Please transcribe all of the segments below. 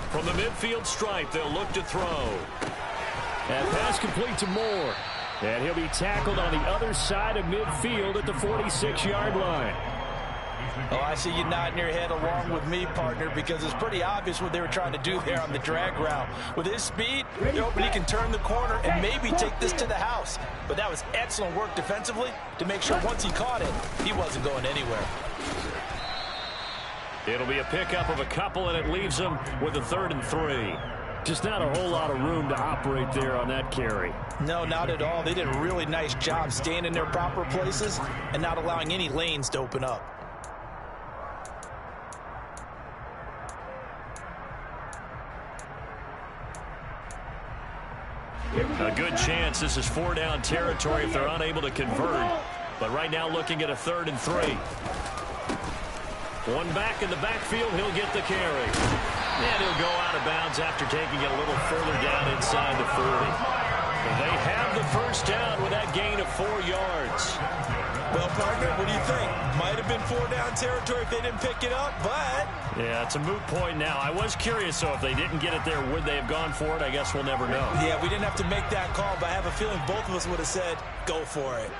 From the midfield stripe, they'll look to throw. And pass complete to Moore. And he'll be tackled on the other side of midfield at the 46-yard line. Oh, I see you nodding your head along with me, partner, because it's pretty obvious what they were trying to do there on the drag route. With his speed, they're hoping he can turn the corner and maybe take this to the house. But that was excellent work defensively to make sure once he caught it, he wasn't going anywhere. It'll be a pickup of a couple, and it leaves them with a 3rd and 3. Just not a whole lot of room to operate there on that carry. No, not at all. They did a really nice job staying in their proper places and not allowing any lanes to open up. A good chance this is 4-down territory if they're unable to convert. But right now looking at a 3rd and 3. One back in the backfield, he'll get the carry. And he'll go out of bounds after taking it a little further down inside the 40. They have the first down with that gain of 4 yards. Well, partner, what do you think? Might have been 4-down territory if they didn't pick it up, but... Yeah, it's a moot point now. I was curious, so if they didn't get it there, would they have gone for it? I guess we'll never know. Yeah, we didn't have to make that call, but I have a feeling both of us would have said, go for it.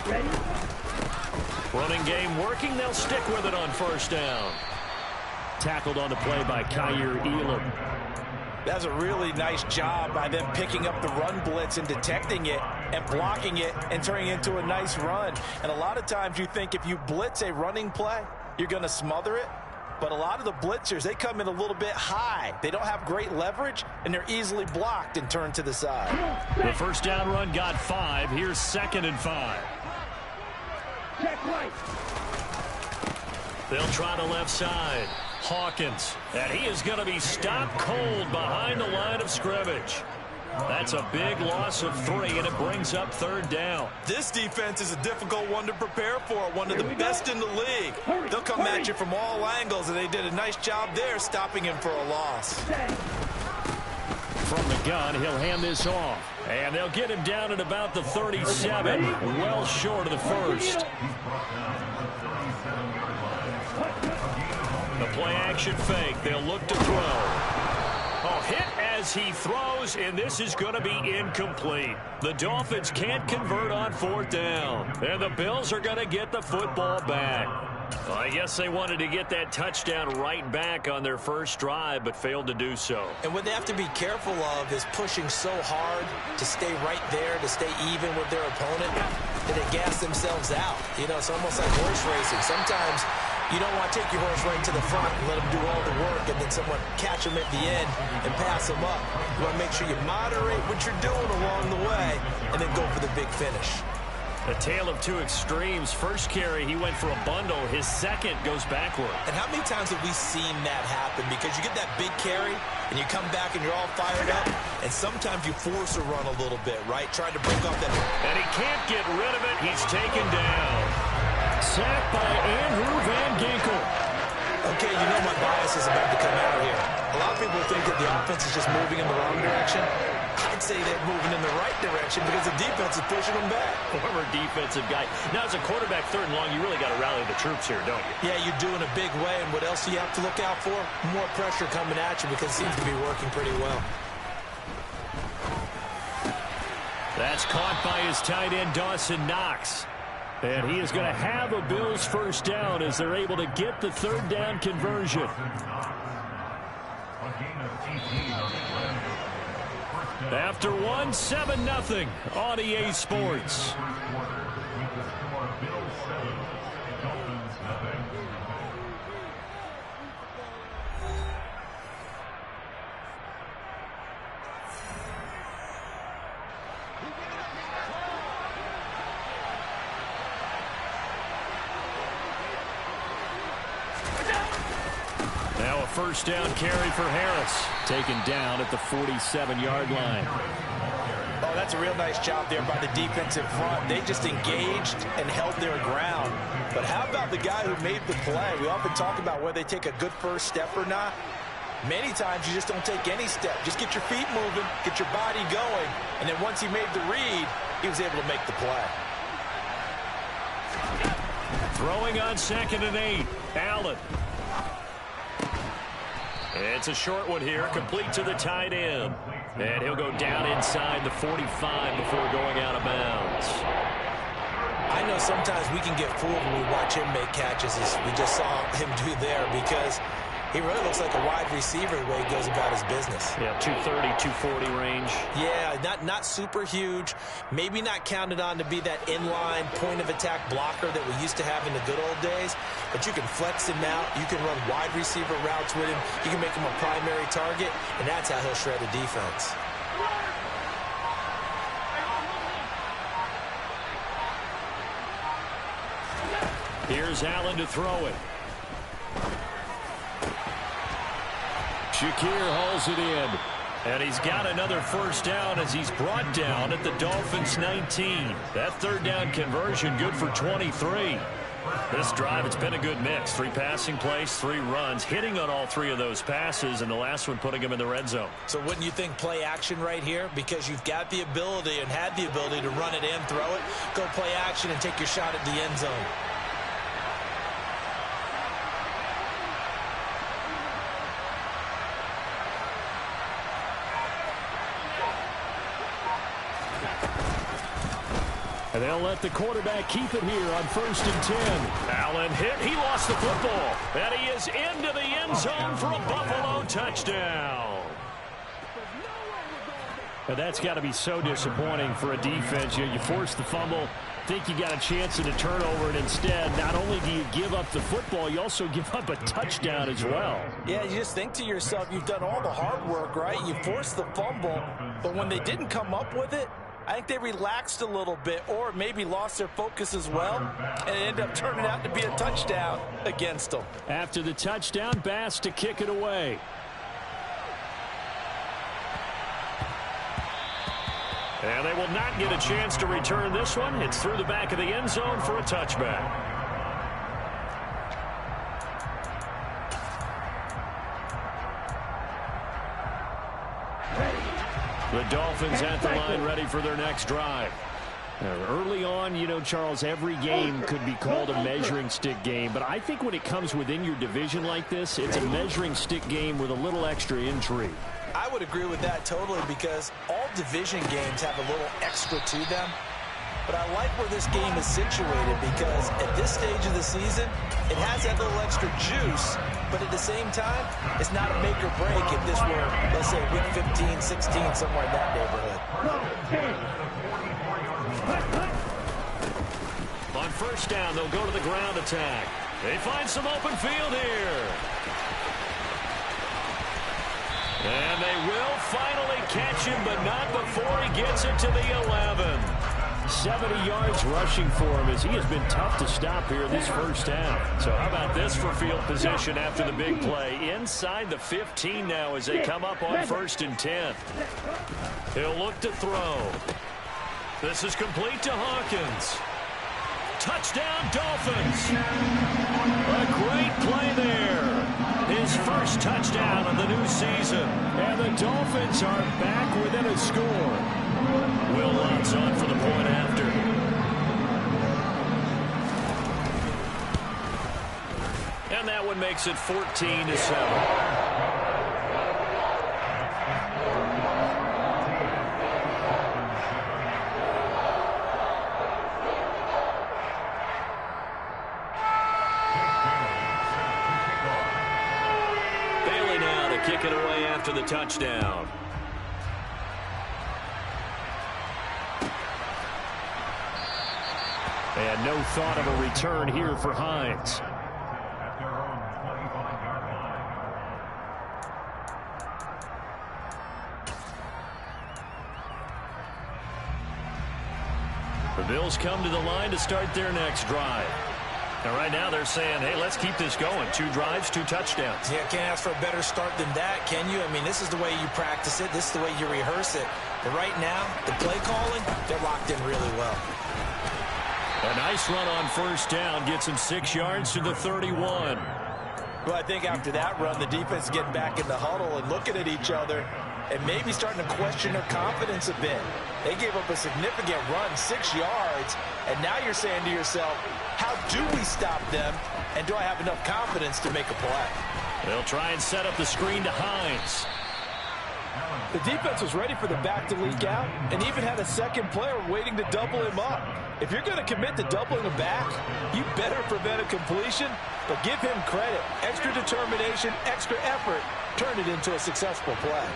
Ready? Running game working. They'll stick with it on first down. Tackled on the play by Kaiir Elam. That's a really nice job by them picking up the run blitz and detecting it and blocking it and turning it into a nice run. And a lot of times you think if you blitz a running play, you're going to smother it. But a lot of the blitzers, they come in a little bit high. They don't have great leverage, and they're easily blocked and turned to the side. The first down run got 5. Here's 2nd and 5. Check right. They'll try the left side. Hawkins. And he is going to be stopped cold behind the line of scrimmage. That's a big loss of 3, and it brings up 3rd down. This defense is a difficult one to prepare for, one of the best in the league. They'll come at you from all angles, and they did a nice job there stopping him for a loss. From the gun, he'll hand this off. And they'll get him down at about the 37, well short of the first. The play-action fake. They'll look to throw. Oh, hit as he throws, and this is going to be incomplete. The Dolphins can't convert on 4th down. And the Bills are going to get the football back. Well, I guess they wanted to get that touchdown right back on their first drive, but failed to do so. And what they have to be careful of is pushing so hard to stay right there, to stay even with their opponent, that they gas themselves out. You know, it's almost like horse racing. Sometimes you don't want to take your horse right to the front and let them do all the work and then someone catch them at the end and pass them up. You want to make sure you moderate what you're doing along the way and then go for the big finish. A tale of two extremes. First carry, he went for a bundle. His second goes backward. And how many times have we seen that happen? Because you get that big carry, and you come back and you're all fired up, and sometimes you force a run a little bit, right? Trying to break off that. And he can't get rid of it. He's taken down. Sacked by Andrew Van Ginkel. Okay, you know my bias is about to come out here. A lot of people think that the offense is just moving in the wrong direction. I'd say they're moving in the right direction because the defense is pushing them back. Former defensive guy. Now, as a quarterback, 3rd and long, you really got to rally the troops here, don't you? Yeah, you do in a big way. And what else do you have to look out for? More pressure coming at you because it seems to be working pretty well. That's caught by his tight end, Dawson Knox. And he is going to have a Bills first down as they're able to get the 3rd down conversion. After 7-0 on EA Sports. Now a first down carry for Harris. Taken down at the 47-yard line. Oh, that's a real nice job there by the defensive front. They just engaged and held their ground. But how about the guy who made the play? We often talk about whether they take a good first step or not. Many times you just don't take any step. Just get your feet moving, get your body going, and then once he made the read, he was able to make the play. Throwing on 2nd and 8. Allen. It's a short one here, complete to the tight end. And he'll go down inside the 45 before going out of bounds. I know sometimes we can get fooled when we watch him make catches, as we just saw him do there, because he really looks like a wide receiver the way he goes about his business. Yeah, 230, 240 range. Yeah, not super huge. Maybe not counted on to be that inline point-of-attack blocker that we used to have in the good old days, but you can flex him out. You can run wide receiver routes with him. You can make him a primary target, and that's how he'll shred a defense. Here's Allen to throw it. Shakir hauls it in. And he's got another first down as he's brought down at the Dolphins' 19. That 3rd down conversion good for 23. This drive, it's been a good mix. 3 passing plays, 3 runs, hitting on all 3 of those passes, and the last one putting him in the red zone. So wouldn't you think play action right here? Because you've got the ability and had the ability to run it and throw it. Go play action and take your shot at the end zone. And they'll let the quarterback keep it here on 1st and 10. Allen hit. He lost the football. And he is into the end zone for a Buffalo touchdown. And that's got to be so disappointing for a defense. You force the fumble, think you got a chance at a turnover, and instead, not only do you give up the football, you also give up a touchdown as well. Yeah, you just think to yourself, you've done all the hard work, right? You forced the fumble, but when they didn't come up with it, I think they relaxed a little bit or maybe lost their focus as well, and it ended up turning out to be a touchdown against them. After the touchdown, Bass to kick it away. And they will not get a chance to return this one. It's through the back of the end zone for a touchback. The Dolphins at the line ready for their next drive. Early on, you know, Charles, every game could be called a measuring stick game, but I think when it comes within your division like this, it's a measuring stick game with a little extra intrigue. I would agree with that totally, because all division games have a little extra to them. But I like where this game is situated, because at this stage of the season, it has that little extra juice, but at the same time, it's not a make or break if this were, let's say, week 15, 16, somewhere in that neighborhood. On 1st down, they'll go to the ground attack. They find some open field here. And they will finally catch him, but not before he gets it to the 11. 70 yards rushing for him, as he has been tough to stop here this first half. So how about this for field position after the big play? Inside the 15 now as they come up on 1st and 10. He'll look to throw. This is complete to Hawkins. Touchdown, Dolphins. A great play there. His first touchdown of the new season. And the Dolphins are back within a score. Will Lutz on for the point after. And that one makes it 14-7. Kick it away after the touchdown. And no thought of a return here for Hines. The Bills come to the line to start their next drive. And right now they're saying, hey, let's keep this going. 2 drives, 2 touchdowns. Yeah, can't ask for a better start than that, can you? I mean, this is the way you practice it. This is the way you rehearse it. But right now, the play calling, they're locked in really well. A nice run on 1st down gets him 6 yards to the 31. Well, I think after that run, the defense is getting back in the huddle and looking at each other and maybe starting to question their confidence a bit. They gave up a significant run, 6 yards, and now you're saying to yourself, how do we stop them, and do I have enough confidence to make a play? They'll try and set up the screen to Hines. The defense was ready for the back to leak out and even had a second player waiting to double him up. If you're going to commit to doubling him back, you better prevent a completion, but give him credit. Extra determination, extra effort, turn it into a successful play.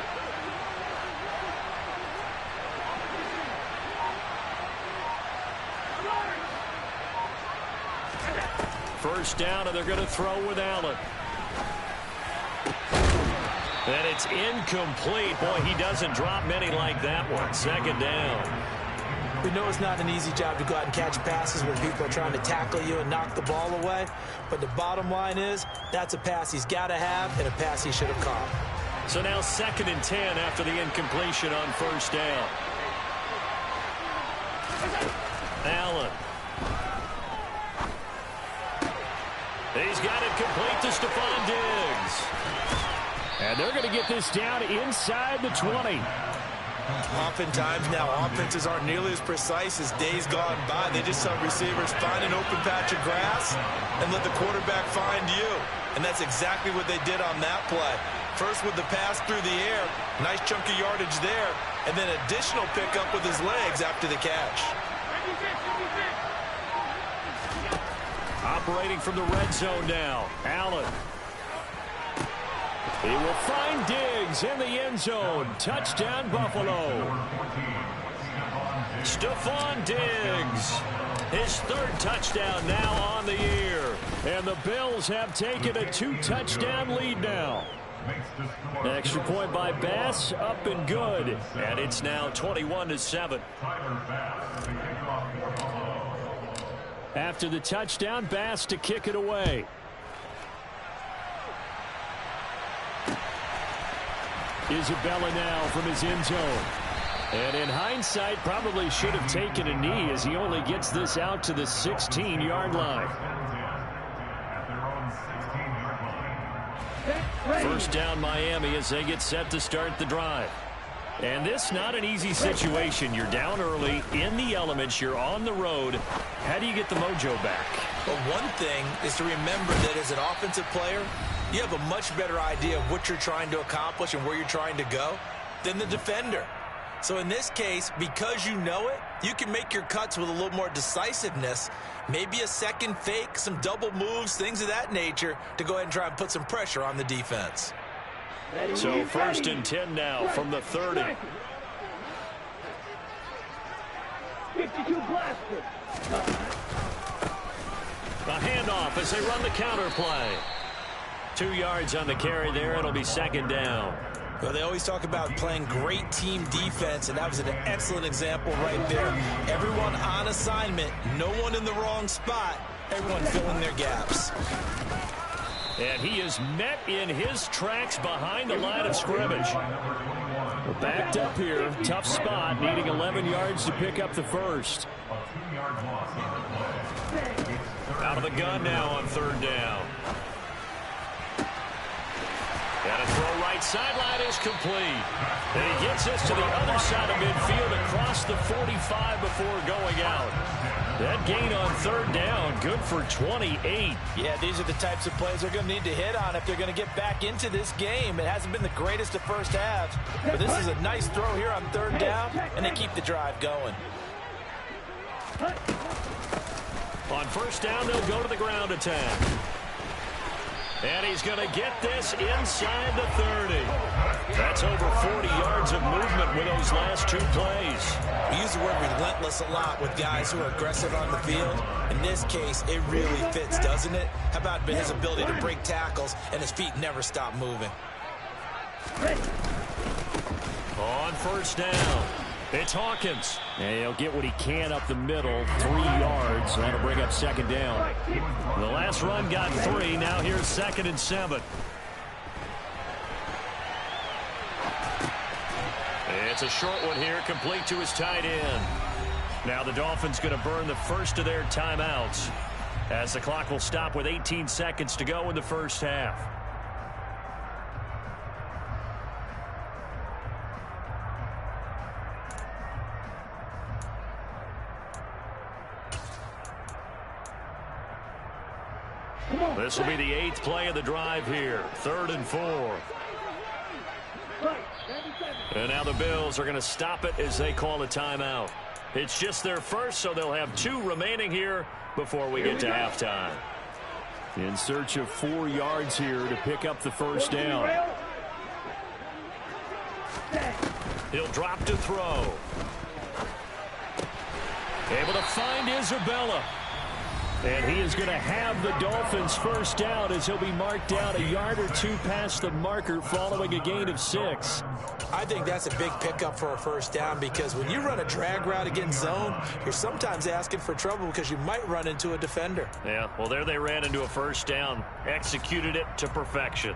First down, and they're going to throw with Allen. And it's incomplete. Boy, he doesn't drop many like that one. Second down. We know it's not an easy job to go out and catch passes when people are trying to tackle you and knock the ball away. But the bottom line is, that's a pass he's got to have and a pass he should have caught. So now 2nd and 10 after the incompletion on first down. Allen. He's got it complete to Stephon Diggs. And they're going to get this down inside the 20. Oftentimes now offenses aren't nearly as precise as days gone by. They just have receivers find an open patch of grass and let the quarterback find you. And that's exactly what they did on that play. First with the pass through the air, nice chunk of yardage there, and then additional pickup with his legs after the catch. Operating from the red zone now, Allen. He will find Diggs in the end zone. Touchdown, Buffalo. Stephon Diggs. His 3rd touchdown now on the year. And the Bills have taken a 2-touchdown lead now. Extra point by Bass, up and good. And it's now 21-7. After the touchdown, Bass to kick it away. Isabella now from his end zone. And in hindsight, probably should have taken a knee as he only gets this out to the 16-yard line. First down Miami as they get set to start the drive. And this not an easy situation. You're down early, in the elements, you're on the road. How do you get the mojo back? Well, one thing is to remember that as an offensive player, you have a much better idea of what you're trying to accomplish and where you're trying to go than the defender. So in this case, because you know it, you can make your cuts with a little more decisiveness, maybe a second fake, some double moves, things of that nature, to go ahead and try and put some pressure on the defense. So 1st and 10 now from the 30. 52 blaster. A handoff as they run the counter play. 2 yards on the carry there. It'll be 2nd down. Well, they always talk about playing great team defense, and that was an excellent example right there. Everyone on assignment, no one in the wrong spot, everyone filling their gaps. And he is met in his tracks behind the line of scrimmage. We're backed up here. Tough spot, needing 11 yards to pick up the first. Out of the gun now on 3rd down. And a throw right sideline is complete. And he gets this to the other side of midfield across the 45 before going out. That gain on 3rd down, good for 28. Yeah, these are the types of plays they're going to need to hit on if they're going to get back into this game. It hasn't been the greatest of first halves, but this is a nice throw here on 3rd down, and they keep the drive going. On 1st down, they'll go to the ground attack. And he's going to get this inside the 30. That's over 40 yards of movement with those last 2 plays. We use the word relentless a lot with guys who are aggressive on the field. In this case, it really fits, doesn't it? How about his ability to break tackles and his feet never stop moving? On 1st down, it's Hawkins. And he'll get what he can up the middle, 3 yards. That'll bring up 2nd down. The last run got 3. Now here's 2nd and 7. It's a short one here, complete to his tight end. Now the Dolphins going to burn the first of their timeouts. as the clock will stop with 18 seconds to go in the first half. This will be the 8th play of the drive here. 3rd and 4. And now the Bills are going to stop it as they call a timeout. It's just their first, so they'll have 2 remaining here before we get to halftime. In search of 4 yards here to pick up the first down. He'll drop to throw. Able to find Isabella. And he is going to have the Dolphins first down as he'll be marked down a yard or 2 past the marker following a gain of 6. I think that's a big pickup for a first down because when you run a drag route against zone, you're sometimes asking for trouble because you might run into a defender. Yeah, well, there they ran into a first down. Executed it to perfection.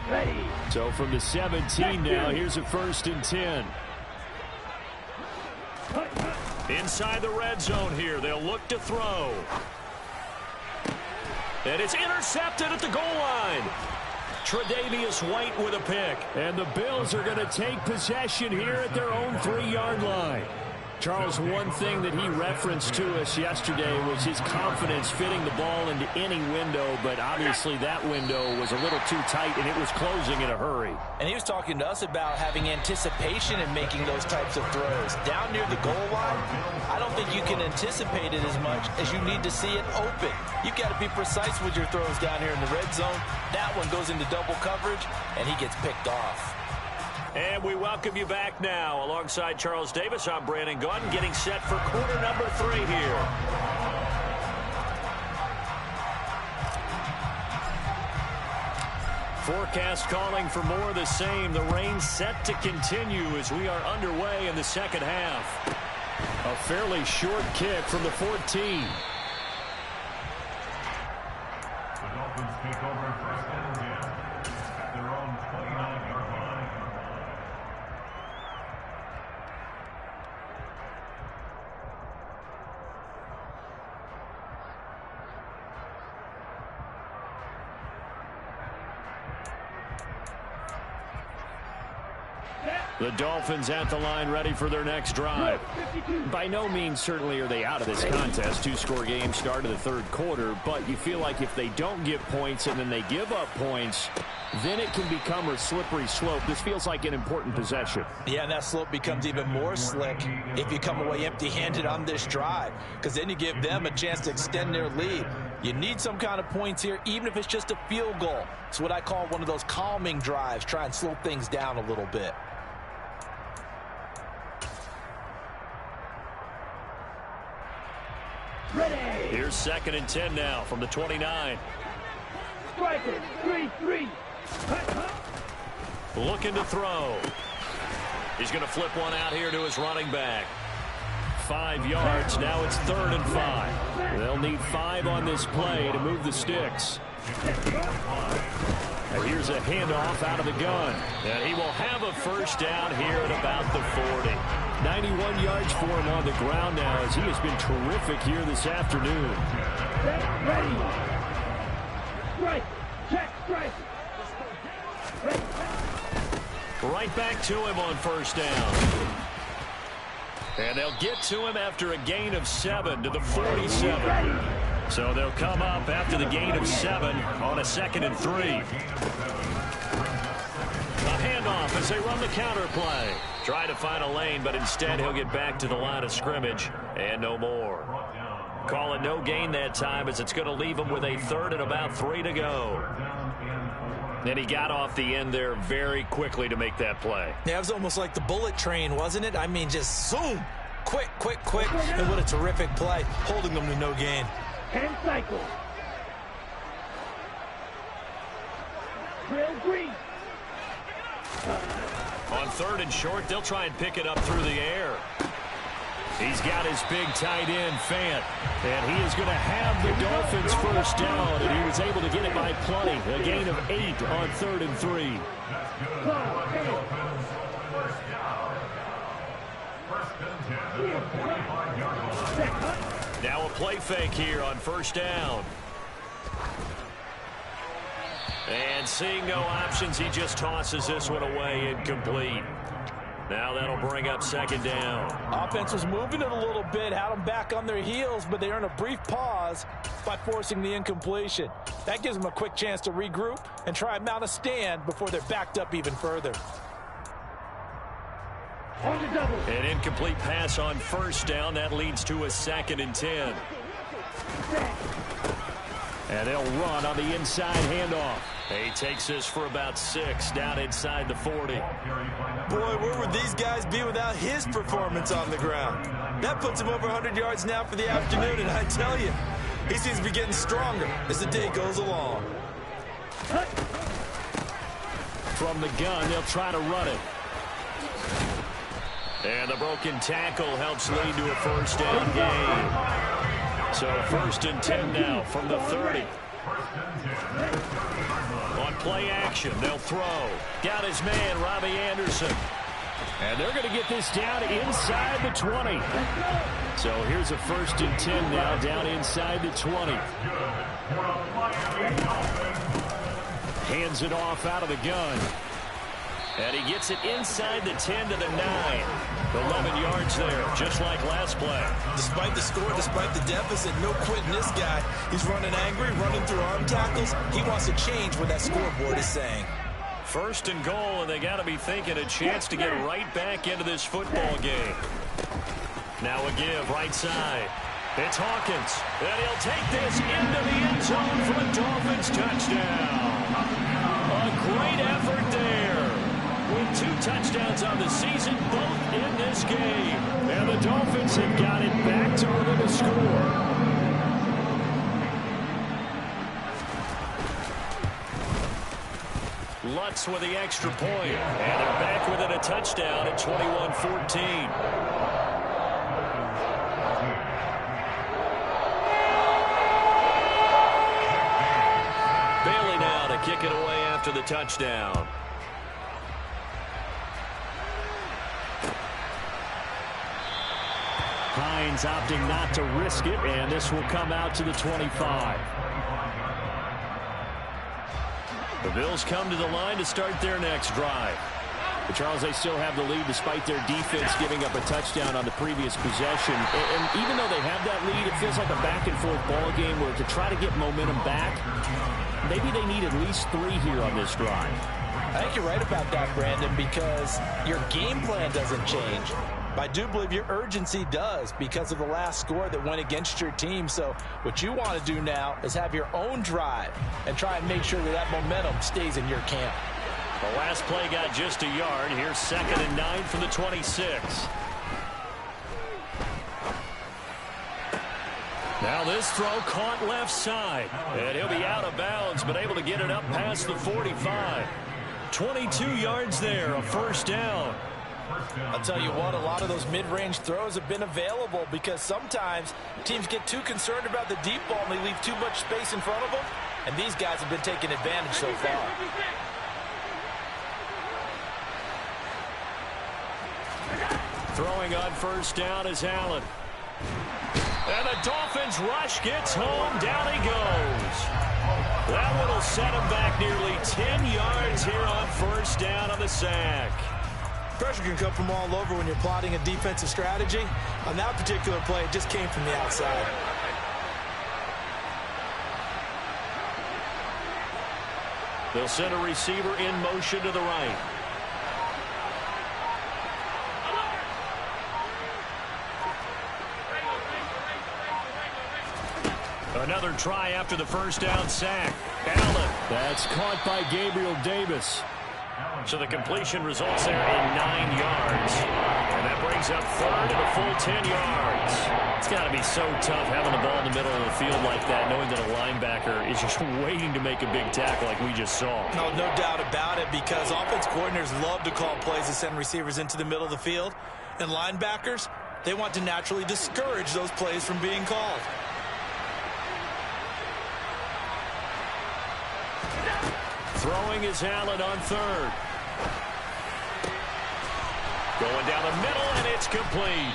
Ready. So from the 17 now, here's a 1st and 10. Inside the red zone here. They'll look to throw. And it's intercepted at the goal line. Tre'Davious White with a pick. And the Bills are going to take possession here at their own 3-yard line. Charles, one thing that he referenced to us yesterday was his confidence fitting the ball into any window, but obviously that window was a little too tight and it was closing in a hurry. And he was talking to us about having anticipation in making those types of throws. Down near the goal line, I don't think you can anticipate it as much as you need to see it open. You've got to be precise with your throws down here in the red zone. That one goes into double coverage, and he gets picked off. And we welcome you back now. Alongside Charles Davis, I'm Brandon Gaudin, getting set for quarter number 3 here. Forecast calling for more of the same. The rain set to continue as we are underway in the second half. A fairly short kick from the 14. The Dolphins take over first and 10 at their own 29-yard line. The Dolphins at the line ready for their next drive. By no means certainly are they out of this contest. 2-score game start of the 3rd quarter, but you feel like if they don't get points and then they give up points, then it can become a slippery slope. This feels like an important possession. Yeah, and that slope becomes even more slick if you come away empty-handed on this drive, because then you give them a chance to extend their lead. You need some kind of points here, even if it's just a field goal. It's what I call one of those calming drives. Try and slow things down a little bit. Ready. Here's 2nd and 10 now from the 29. Striker. 3-3. Looking to throw. He's going to flip one out here to his running back. 5 yards. Now it's 3rd and 5. They'll need 5 on this play to move the sticks. And here's a handoff out of the gun. And he will have a first down here at about the 40. 91 yards for him on the ground now as he has been terrific here this afternoon. Ready. Strike. Check. Strike. Right back to him on first down. And they'll get to him after a gain of 7 to the 47. So they'll come up after the gain of 7 on a 2nd and 3. A handoff as they run the counter play. Try to find a lane, but instead he'll get back to the line of scrimmage and no more. Call it no gain that time as it's going to leave him with a 3rd and about 3 to go. And he got off the end there very quickly to make that play. Yeah, it was almost like the bullet train, wasn't it? I mean, just zoom. Quick. And what a terrific play, holding them to no gain. 10 cycles. Trail green. On 3rd and short, they'll try and pick it up through the air. He's got his big tight end, Fant. And he is going to have the Dolphins first down, and he was able to get it by plenty. A gain of 8 on 3rd and 3. Now a play fake here on first down. And seeing no options, he just tosses this one away, incomplete. Now that'll bring up second down. Offense was moving it a little bit, had them back on their heels, but they earn a brief pause by forcing the incompletion. That gives them a quick chance to regroup and try and mount a stand before they're backed up even further. An incomplete pass on first down. That leads to a 2nd and 10. And they'll run on the inside handoff. He takes this for about 6 down inside the 40. Boy, where would these guys be without his performance on the ground? That puts him over 100 yards now for the afternoon, and I tell you, he seems to be getting stronger as the day goes along. From the gun, they'll try to run it. And the broken tackle helps lead to a first down gain. So 1st and 10 now from the 30. On play action, they'll throw. Got his man, Robbie Anderson. And they're going to get this down inside the 20. So here's a 1st and 10 now down inside the 20. Hands it off out of the gun. And he gets it inside the 10 to the 9. 11 yards there, just like last play. Despite the score, despite the deficit, no quitting this guy. He's running angry, running through arm tackles. He wants to change what that scoreboard is saying. 1st and goal, and they got to be thinking a chance to get right back into this football game. Now a give, right side. It's Hawkins, and he'll take this into the end zone for a Dolphins touchdown. A great effort there. With 2 touchdowns on the season, both in this game. And the Dolphins have got it back to within a score. Lutz with the extra point. And they're back within a touchdown at 21-14. Bailey now to kick it away after the touchdown. Hines opting not to risk it, and this will come out to the 25. The Bills come to the line to start their next drive. But Charles, they still have the lead despite their defense giving up a touchdown on the previous possession. And even though they have that lead, it feels like a back-and-forth ball game where to try to get momentum back, maybe they need at least 3 here on this drive. I think you're right about that, Brandon, because your game plan doesn't change. I do believe your urgency does because of the last score that went against your team. So what you want to do now is have your own drive and try and make sure that that momentum stays in your camp. The last play got just a yard. Here's 2nd and 9 from the 26. Now this throw caught left side. And he'll be out of bounds, but able to get it up past the 45. 22 yards there, a first down. I'll tell you what, a lot of those mid-range throws have been available because sometimes teams get too concerned about the deep ball and they leave too much space in front of them, and these guys have been taking advantage so far. Throwing on first down is Allen. And the Dolphins rush gets home. Down he goes. That one will set him back nearly 10 yards here on first down on the sack. Pressure can come from all over when you're plotting a defensive strategy. On that particular play, it just came from the outside. They'll send a receiver in motion to the right. Another try after the first down sack. Allen. That's caught by Gabriel Davis. So the completion results there in 9 yards. And that brings up 3rd and a full 10 yards. It's got to be so tough having the ball in the middle of the field like that, knowing that a linebacker is just waiting to make a big tackle like we just saw. No doubt about it, because offense coordinators love to call plays to send receivers into the middle of the field. And linebackers, they want to naturally discourage those plays from being called. Throwing is Allen on 3rd. Going down the middle, and it's complete.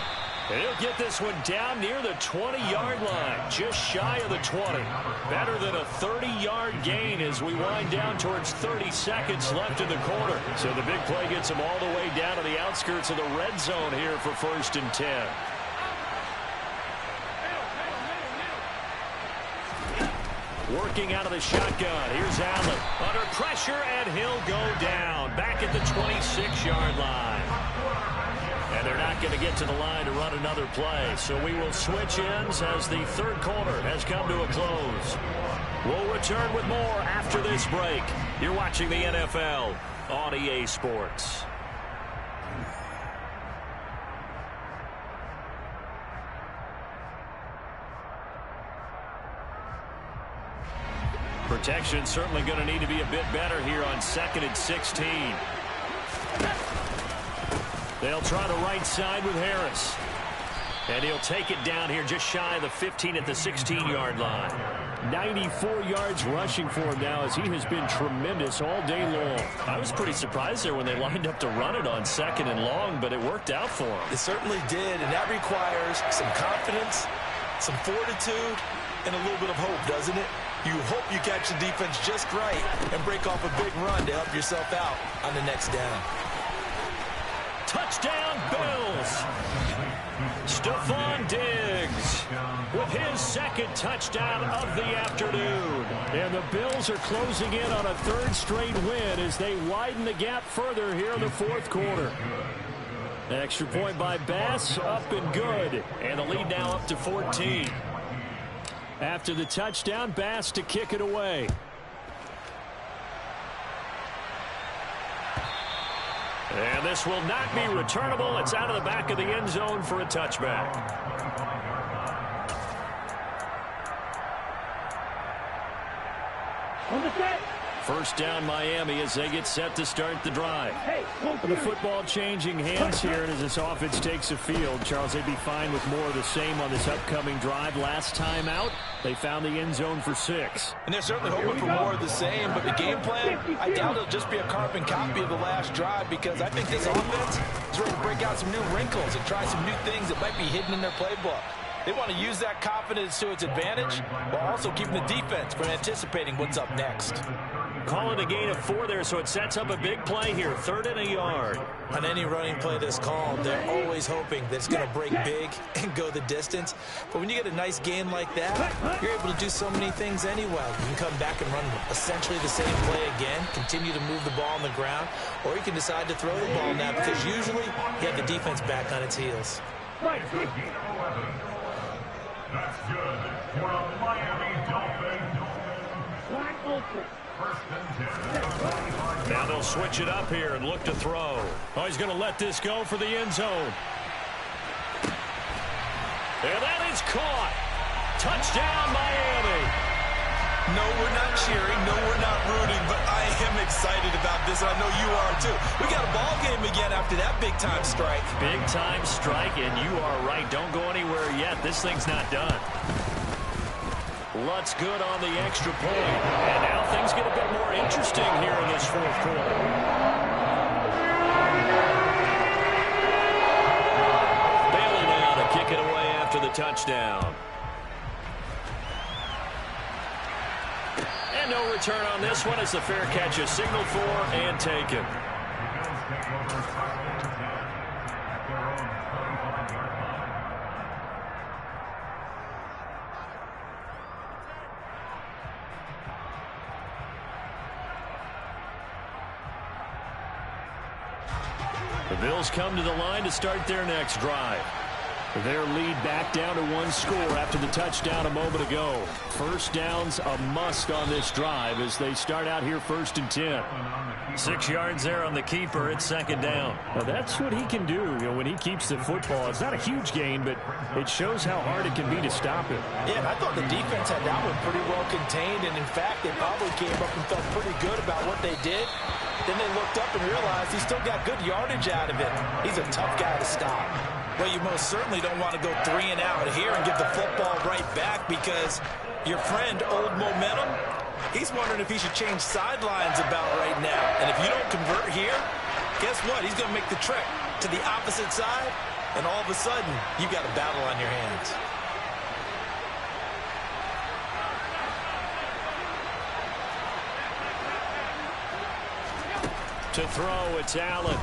And he'll get this one down near the 20-yard line, just shy of the 20. Better than a 30-yard gain as we wind down towards 30 seconds left in the quarter. So the big play gets them all the way down to the outskirts of the red zone here for 1st and 10. Working out of the shotgun. Here's Allen. Under pressure, and he'll go down. Back at the 26-yard line. And they're not going to get to the line to run another play. So we will switch ends as the third quarter has come to a close. We'll return with more after this break. You're watching the NFL on EA Sports. Protection certainly going to need to be a bit better here on 2nd and 16. They'll try the right side with Harris. And he'll take it down here just shy of the 15 at the 16-yard line. 94 yards rushing for him now as he has been tremendous all day long. I was pretty surprised there when they lined up to run it on 2nd and long, but it worked out for him. It certainly did, and that requires some confidence, some fortitude, and a little bit of hope, doesn't it? You hope you catch the defense just right and break off a big run to help yourself out on the next down. Touchdown, Bills! Stephon Diggs with his 2nd touchdown of the afternoon. And the Bills are closing in on a 3rd straight win as they widen the gap further here in the 4th quarter. Extra point by Bass, up and good. And the lead now up to 14. After the touchdown, Bass to kick it away. And this will not be returnable. It's out of the back of the end zone for a touchback. On the set. 1st down Miami as they get set to start the drive. The football changing hands here as this offense takes the field. Charles, they'd be fine with more of the same on this upcoming drive. Last time out, they found the end zone for 6. And they're certainly hoping for more of the same, but the game plan, I doubt it'll just be a carbon copy of the last drive because I think this offense is ready to break out some new wrinkles and try some new things that might be hidden in their playbook. They want to use that confidence to its advantage while also keeping the defense from anticipating what's up next. Call it a gain of 4 there, so it sets up a big play here. 3rd and a yard. On any running play that's called, they're always hoping that it's going to break big and go the distance. But when you get a nice gain like that, you're able to do so many things anyway. You can come back and run essentially the same play again, continue to move the ball on the ground, or you can decide to throw the ball now because usually you have the defense back on its heels. That's good for a Miami Dolphins. Wide open. Now they'll switch it up here and look to throw. Oh, he's going to let this go for the end zone. And that is caught. Touchdown, Miami. No, we're not cheering. No, we're not rooting, but I am excited about this. I know you are, too. We got a ball game again after that big-time strike. Big-time strike, and you are right. Don't go anywhere yet. This thing's not done. Lutz good on the extra point. And now things get a bit more interesting here in this 4th quarter. Bailey now to kick it away after the touchdown. And no return on this one as the fair catch is signaled for and taken. The Bills come to the line to start their next drive. Their lead back down to 1 score after the touchdown a moment ago. 1st down's a must on this drive as they start out here 1st and 10. 6 yards there on the keeper. It's 2nd down. Now that's what he can do, when he keeps the football. It's not a huge gain, but it shows how hard it can be to stop it. Yeah, and I thought the defense had that one pretty well contained, and in fact, they probably came up and felt pretty good about what they did. Then they looked up and realized he still got good yardage out of it. He's a tough guy to stop. Well, you most certainly don't want to go 3 and out here and give the football right back because your friend, Old Momentum, he's wondering if he should change sidelines about right now. And if you don't convert here, guess what? He's going to make the trek to the opposite side, and all of a sudden, you've got a battle on your hands. To throw, it's Allen.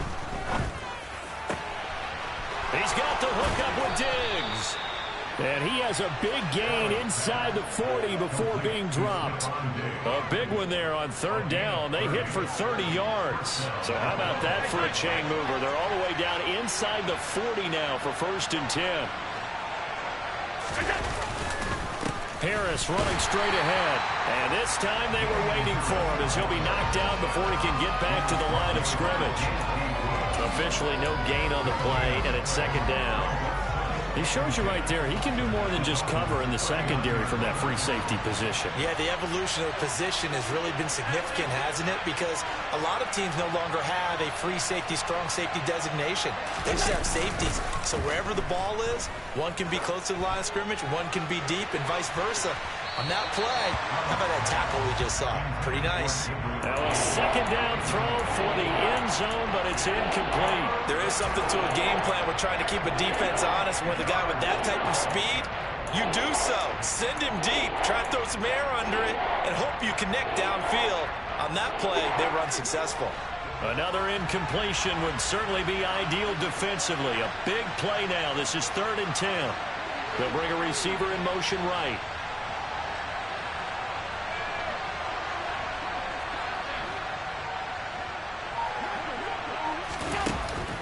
He's got the hookup with Diggs. And he has a big gain inside the 40 before being dropped. A big one there on third down. They hit for 30 yards. So how about that for a chain mover? They're all the way down inside the 40 now for 1st and 10. Harris running straight ahead. And this time they were waiting for him as he'll be knocked down before he can get back to the line of scrimmage. Officially no gain on the play, and it's 2nd down. He shows you right there, he can do more than just cover in the secondary from that free safety position. Yeah, the evolution of the position has really been significant, hasn't it? Because a lot of teams no longer have a free safety, strong safety designation. They just have safeties. So wherever the ball is, one can be close to the line of scrimmage, one can be deep, and vice versa. On that play, how about that tackle we just saw? Pretty nice. Now a 2nd down throw for the end zone, but it's incomplete. There is something to a game plan. We're trying to keep a defense honest. When the guy with that type of speed, you do so. Send him deep. Try to throw some air under it and hope you connect downfield. On that play, they were unsuccessful. Another incompletion would certainly be ideal defensively. A big play now. This is 3rd and 10. They'll bring a receiver in motion right.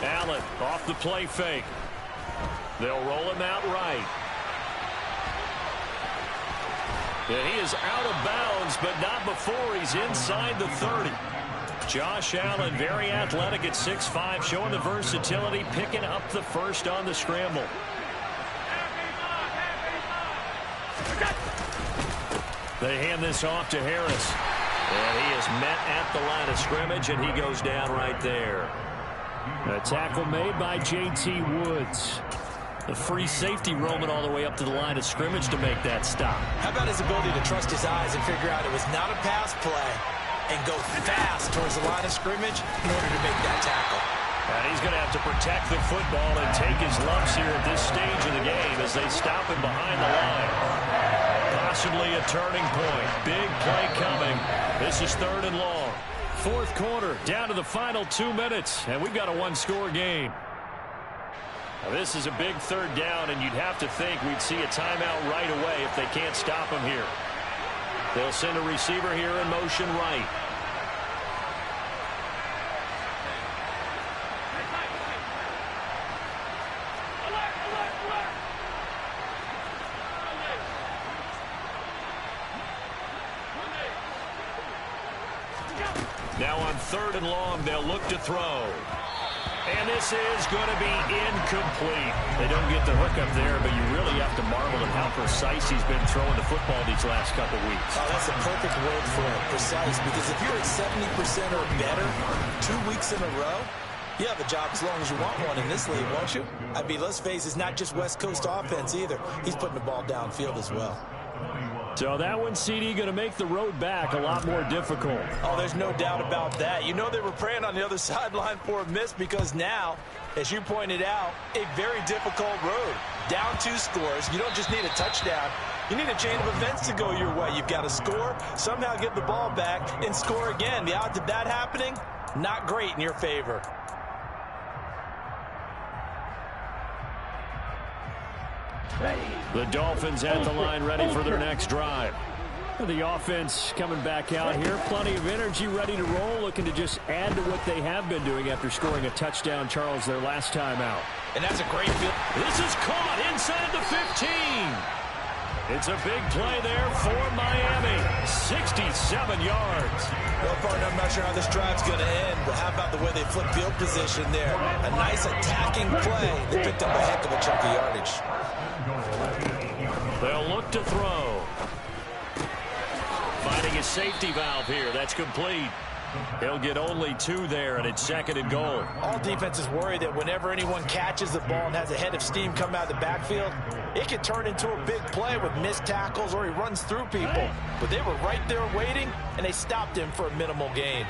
Allen off the play fake. They'll roll him out right. And he is out of bounds, but not before he's inside the 30. Josh Allen, very athletic at 6'5", showing the versatility, picking up the first on the scramble. They hand this off to Harris. And he is met at the line of scrimmage, and he goes down right there. A tackle made by J.T. Woods. The free safety roaming all the way up to the line of scrimmage to make that stop. How about his ability to trust his eyes and figure out it was not a pass play and go fast towards the line of scrimmage in order to make that tackle. And he's going to have to protect the football and take his lumps here at this stage of the game as they stop him behind the line. Possibly a turning point. Big play coming. This is 3rd and long. 4th quarter, down to the final 2 minutes, and we've got a one-score game. Now, this is a big 3rd down, and you'd have to think we'd see a timeout right away if they can't stop him here. They'll send a receiver here in motion right. Now on 3rd and long, they'll look to throw. And this is going to be incomplete. They don't get the hook up there, but you really have to marvel at how precise he's been throwing the football these last couple weeks. Oh, that's a perfect word for it, precise, because if you're at 70% or better 2 weeks in a row, you have a job as long as you want one in this league, won't you? I mean, let's face it, it's not just West Coast offense either. He's putting the ball downfield as well. So that one, CD, going to make the road back a lot more difficult. Oh, there's no doubt about that. You know they were praying on the other sideline for a miss because now, as you pointed out, a very difficult road. Down 2 scores. You don't just need a touchdown. You need a chain of events to go your way. You've got to score, somehow get the ball back, and score again. The odds of that happening, not great in your favor. The Dolphins at the line ready for their next drive. The offense coming back out here. Plenty of energy, ready to roll, looking to just add to what they have been doing after scoring a touchdown, Charles, their last time out. And that's a great field. This is caught inside the 15. It's a big play there for Miami. 67 yards. Well, partner, I'm not sure how this drive's going to end, but how about the way they flip field position there? A nice attacking play. They picked up a heck of a chunk of yardage. They'll look to throw. Finding a safety valve here. That's complete. He'll get only 2 there, and it's 2nd and goal. All defenses worry that whenever anyone catches the ball and has a head of steam come out of the backfield, it can turn into a big play with missed tackles or he runs through people. But they were right there waiting, and they stopped him for a minimal gain.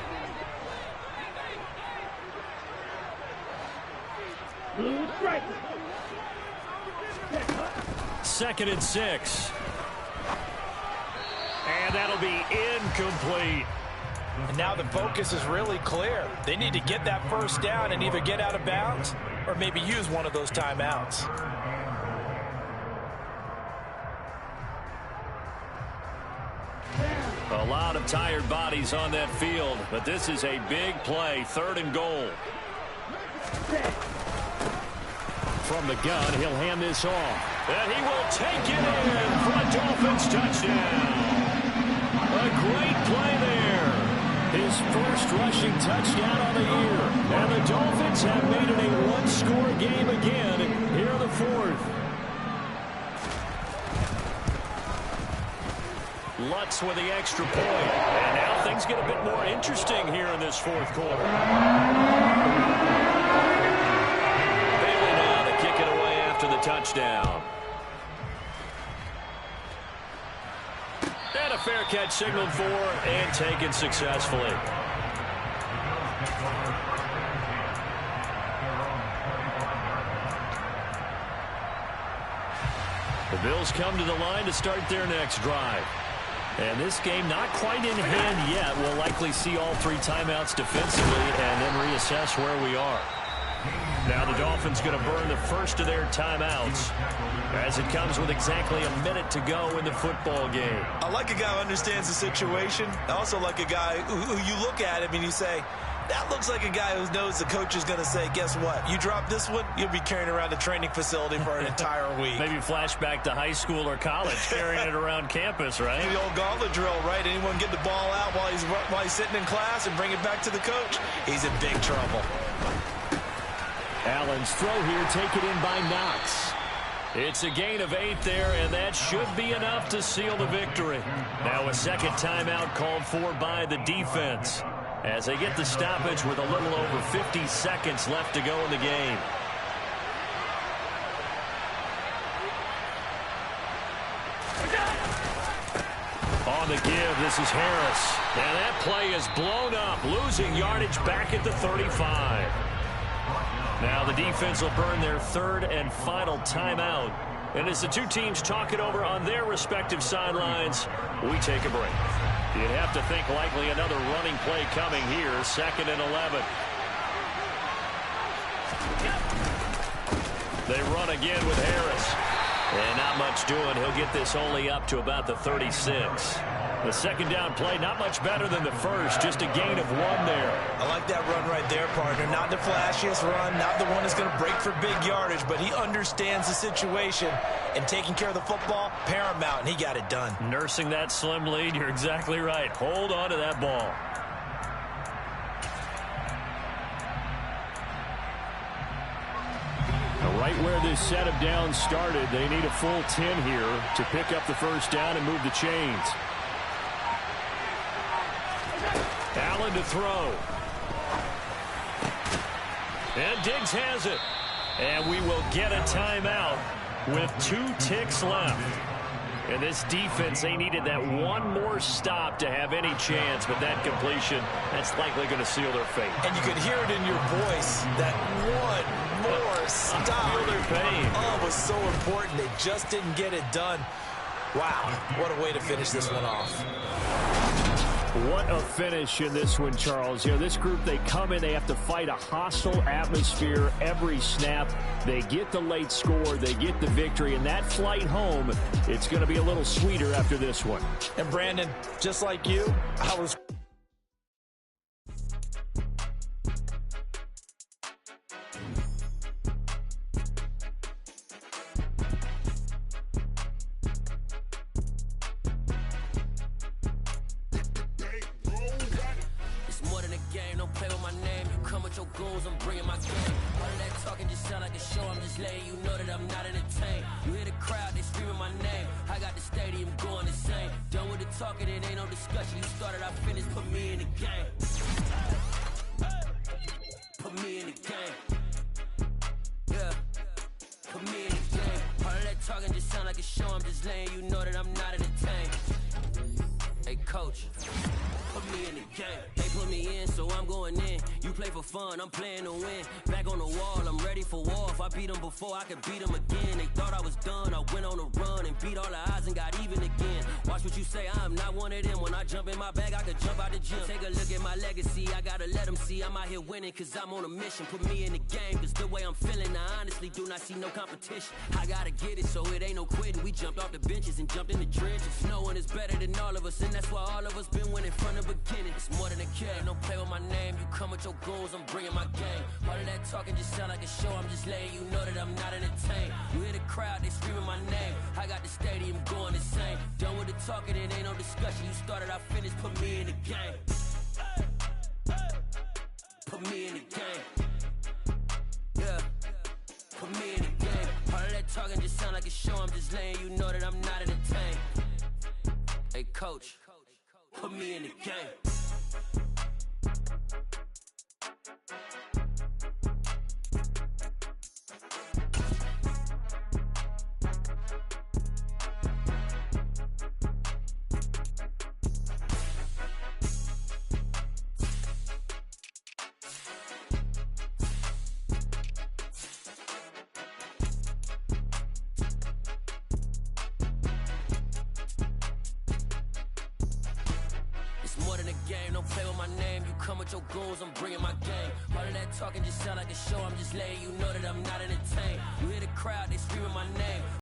Blue strike. 2nd and 6. And that'll be incomplete. And now the focus is really clear. They need to get that first down and either get out of bounds or maybe use one of those timeouts. A lot of tired bodies on that field, but this is a big play, 3rd and goal. From the gun, he'll hand this off. And he will take it in for a Dolphins touchdown. A great play there. His first rushing touchdown on the year. And the Dolphins have made it a one-score game again here in the 4th. Lutz with the extra point. And now things get a bit more interesting here in this 4th quarter. Bailey now to kick it away after the touchdown. And a fair catch signaled for and taken successfully. The Bills come to the line to start their next drive. And this game not quite in hand yet. We'll likely see all 3 timeouts defensively and then reassess where we are. Now the Dolphins going to burn the first of their timeouts as it comes with exactly a minute to go in the football game. I like a guy who understands the situation. I also like a guy who you look at him and you say, that looks like a guy who knows the coach is going to say, guess what? You drop this one, you'll be carrying around the training facility for an entire week. Maybe flashback to high school or college, carrying it around campus, right? The old gauntlet drill, right? Anyone get the ball out while he's sitting in class and bring it back to the coach? He's in big trouble. Allen's throw here taken in by Knox. It's a gain of 8 there, and that should be enough to seal the victory. Now a second timeout called for by the defense as they get the stoppage with a little over 50 seconds left to go in the game. On the give, this is Harris. And that play is blown up, losing yardage back at the 35. Now the defense will burn their 3rd and final timeout. And as the 2 teams talk it over on their respective sidelines, we take a break. You'd have to think likely another running play coming here, 2nd and 11. They run again with Harris. And not much doing. He'll get this only up to about the 36. The second down play, not much better than the first, just a gain of 1 there. I like that run right there, partner. Not the flashiest run, not the one that's going to break for big yardage, but he understands the situation, and taking care of the football, paramount, and he got it done. Nursing that slim lead, you're exactly right. Hold on to that ball. Right where this set of downs started, they need a full 10 here to pick up the first down and move the chains. Allen to throw. And Diggs has it. And we will get a timeout with 2 ticks left. And this defense, they needed that one more stop to have any chance, but that completion, that's likely going to seal their fate. And you could hear it in your voice, that one more stop. I feel their pain. Oh, it was so important. They just didn't get it done. Wow, what a way to finish this one off. What a finish in this one, Charles. You know, this group, they come in, they have to fight a hostile atmosphere every snap. They get the late score, they get the victory, and that flight home, it's going to be a little sweeter after this one. And Brandon, just like you, I was... I'm bringing my game. All of that talking just sound like a show. I'm just letting you know that I'm not entertained. You hear the crowd, they screaming my name. I got the stadium going insane. Done with the talking, it ain't no discussion. You started, I finished, put me in the game. Put me in the game. Yeah. Put me in the game. All of that talking just sound like a show. I'm just letting you know that I'm not entertained. Hey, coach. Put me in the game. They put me in, so I'm going in. You You play for fun, I'm playing to win. Back on the wall, I'm ready for war. If I beat them before, I could beat them again. They thought I was done, I went on a run and beat all the odds and got even again. Watch what you say, I'm not one of them. When I jump in my bag, I could jump out the gym. Take a look at my legacy, I gotta let them see I'm out here winning, cause I'm on a mission. Put me in the game, cause the way I'm feeling, I honestly do not see no competition. I gotta get it, so it ain't no quitting. We jumped off the benches and jumped in the trenches. No one is better than all of us, and that's why all of us been winning from the beginning. It's more than a kid, don't play with my name. You come with your goons, I'm bringing my game. All of that talking just sound like a show, I'm just letting you know that I'm not entertained. You hear the crowd, they screaming my name. I got the stadium going insane. Done with the talking, it ain't no discussion. You started, I finished, put me in the game. Put me in the game. Yeah, put me in the game. All of that talking just sound like a show, I'm just letting you know that I'm not entertained. Hey coach, put me in the game. Don't play with my name, you come with your goons, I'm bringing my game. All of that talking just sound like a show, I'm just letting you know that I'm not entertained. You hear the crowd, they screaming my name.